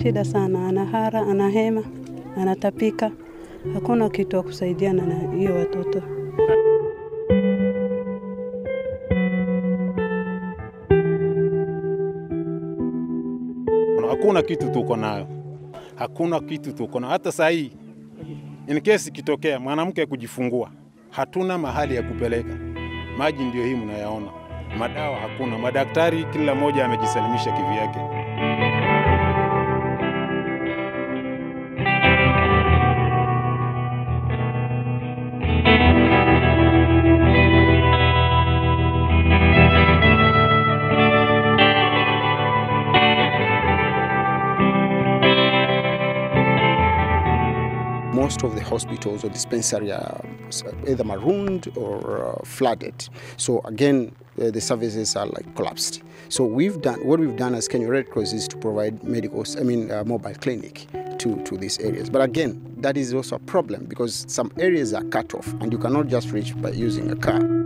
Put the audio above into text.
shida sana, anahara, anahema, anatapika. Hakuna kitu wa kusaidiana na hiyo watoto. Hakuna kitu tuko nayo. Hakuna kitu tuko nayo. Hata saa hii in case kitokea mwanamke kujifungua, hatuna mahali ya kupeleka. Maji ndio hii mnayaona. Madawa hakuna. Madaktari kila mmoja amejisalimisha kivyake. Most of the hospitals or dispensary are either marooned or flooded. So again, the services are like collapsed. So what we've done as Kenya Red Cross is to provide mobile clinic to these areas. But again, that is also a problem because some areas are cut off and you cannot just reach by using a car.